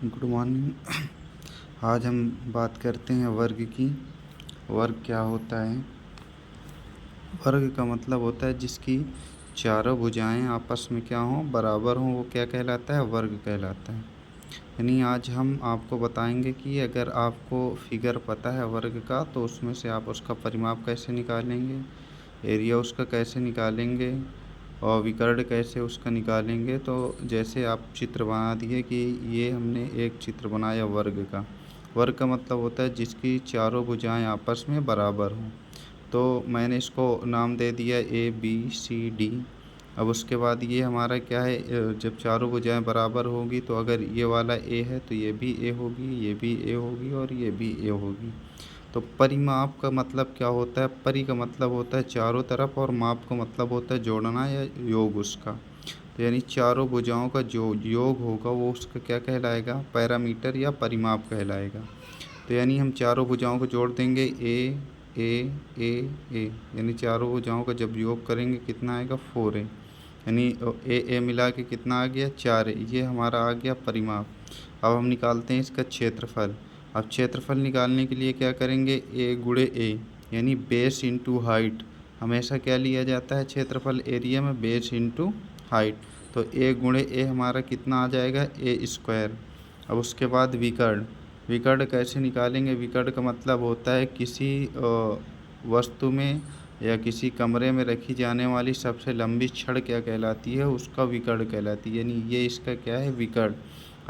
Good morning. आज हम बात करते हैं वर्ग की। वर्ग क्या होता है? वर्ग का मतलब होता है जिसकी चारों भुजाएं आपस में क्या हों, बराबर हों, वो क्या कहलाता है? वर्ग कहलाता है। यानी आज हम आपको बताएंगे कि अगर आपको फिगर पता है वर्ग का, तो उसमें से आप उसका परिमाप कैसे निकालेंगे, एरिया उसका कैसे निकालेंगे और विकर्ण कैसे उसका निकालेंगे। तो जैसे आप चित्र बना दिए कि ये हमने एक चित्र बनाया वर्ग का। वर्ग का मतलब होता है जिसकी चारों भुजाएं आपस में बराबर हों। तो मैंने इसको नाम दे दिया ABCD। अब उसके बाद ये हमारा क्या है, जब चारों भुजाएं बराबर होगी तो अगर ये वाला A है तो ये भी A होगी, ये भी A होगी और ये भी A होगी। तो परिमाप का मतलब क्या होता है? परि का मतलब होता है चारों तरफ और माप का मतलब होता है जोड़ना या योग उसका। तो यानी चारों भुजाओं का जो योग होगा वो उसका क्या कहलाएगा? पैरामीटर या परिमाप कहलाएगा। तो यानी हम चारों भुजाओं को जोड़ देंगे ए, यानी चारों भुजाओं का जब योग करेंगे कितना आएगा? 4A। यानी ए मिला के कितना आ गया? 4A। ये हमारा आ गया परिमाप। अब हम निकालते हैं इसका क्षेत्रफल। अब क्षेत्रफल निकालने के लिए क्या करेंगे? A गुणे A, यानी बेस इंटू हाइट। हमेशा क्या लिया जाता है क्षेत्रफल एरिया में? Base into height. तो A गुणे A हमारा कितना आ जाएगा? A²। अब उसके बाद विकर्ण। विकर्ण कैसे निकालेंगे? विकर्ण का मतलब होता है किसी वस्तु में या किसी कमरे में रखी जाने वाली सबसे लंबी छड़ क्या कहलाती है? उसका विकर्ण कहलाती है। यानी ये इसका क्या है? विकर्ण।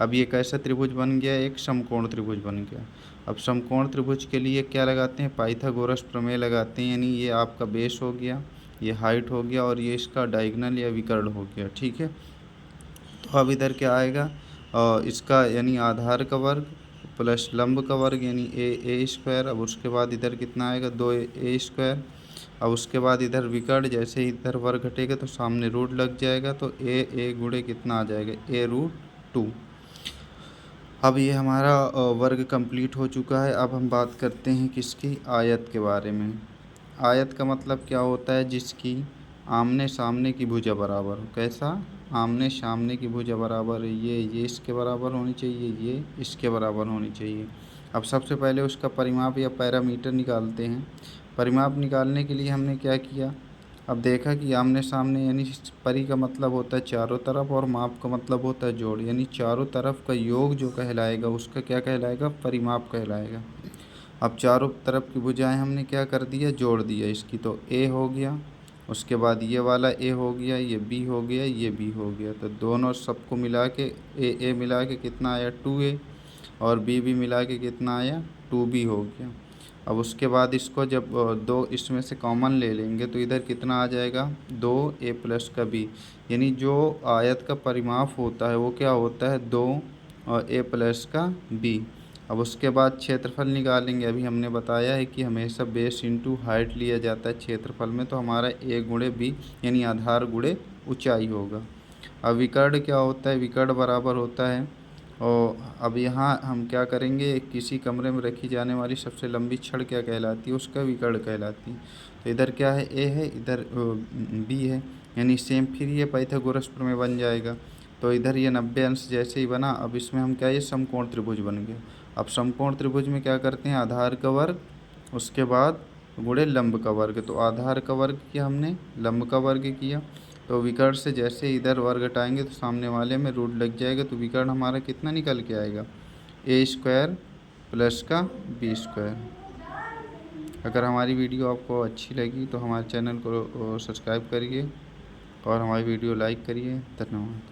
अब ये कैसा त्रिभुज बन गया? एक समकोण त्रिभुज बन गया। अब समकोण त्रिभुज के लिए क्या लगाते हैं? पाइथागोरस प्रमेय लगाते हैं। यानी ये आपका बेस हो गया, ये हाइट हो गया और ये इसका डायगोनल या विकर्ण हो गया। ठीक है। तो अब इधर क्या आएगा? इसका यानी आधार का वर्ग प्लस लंब का वर्ग यानी A²। अब उसके बाद इधर कितना आएगा? 2A²। अब उसके बाद इधर विकर्ण, जैसे ही इधर वर्ग घटेगा तो सामने रूट लग जाएगा। तो A गुणे कितना आ जाएगा? A√2। अब ये हमारा वर्ग कंप्लीट हो चुका है। अब हम बात करते हैं किसकी? आयत के बारे में। आयत का मतलब क्या होता है? जिसकी आमने सामने की भुजा बराबर हो। कैसा? आमने सामने की भुजा बराबर है। ये इसके बराबर होनी चाहिए, ये इसके बराबर होनी चाहिए। अब सबसे पहले उसका परिमाप या पैरामीटर निकालते हैं। परिमाप निकालने के लिए हमने क्या किया? अब देखा कि आमने सामने यानी परि का मतलब होता है चारों तरफ और माप का मतलब होता है जोड़। यानी चारों तरफ का योग जो कहलाएगा उसका क्या कहलाएगा? परिमाप कहलाएगा। अब चारों तरफ की भुजाएं हमने क्या कर दिया? जोड़ दिया इसकी। तो A हो गया, उसके बाद ये वाला A हो गया, ये B हो गया, ये B हो गया। तो दोनों सबको मिला के A मिला के कितना आया? 2A। और B मिला के कितना आया? 2B हो गया। अब उसके बाद इसको जब दो इसमें से कॉमन ले लेंगे तो इधर कितना आ जाएगा? 2A प्लस का B। यानी जो आयत का परिमाप होता है वो क्या होता है? 2 और A प्लस का B। अब उसके बाद क्षेत्रफल निकालेंगे। अभी हमने बताया है कि हमेशा बेस इंटू हाइट लिया जाता है क्षेत्रफल में। तो हमारा A गुणे B यानी आधार गुणे ऊंचाई होगा। अब विकर्ण क्या होता है? विकर्ण बराबर होता है, और अब यहाँ हम क्या करेंगे? किसी कमरे में रखी जाने वाली सबसे लंबी छड़ क्या कहलाती है? उसका विकर्ण कहलाती है। तो इधर क्या है? A है, इधर B है। यानी सेम फिर ये पाइथागोरस प्रमेय बन जाएगा। तो इधर ये 90 अंश जैसे ही बना, अब इसमें हम क्या? ये समकोण त्रिभुज बन गया। अब समकोण त्रिभुज में क्या करते हैं? आधार का वर्ग उसके बाद गुणे लंब का वर्ग। तो आधार का वर्ग किया हमने, लंब का वर्ग किया। तो विकर्ण से जैसे इधर वर्ग हटाएंगे तो सामने वाले में रूट लग जाएगा। तो विकर्ण हमारा कितना निकल के आएगा? A² प्लस का B²। अगर हमारी वीडियो आपको अच्छी लगी तो हमारे चैनल को सब्सक्राइब करिए और हमारी वीडियो लाइक करिए। धन्यवाद।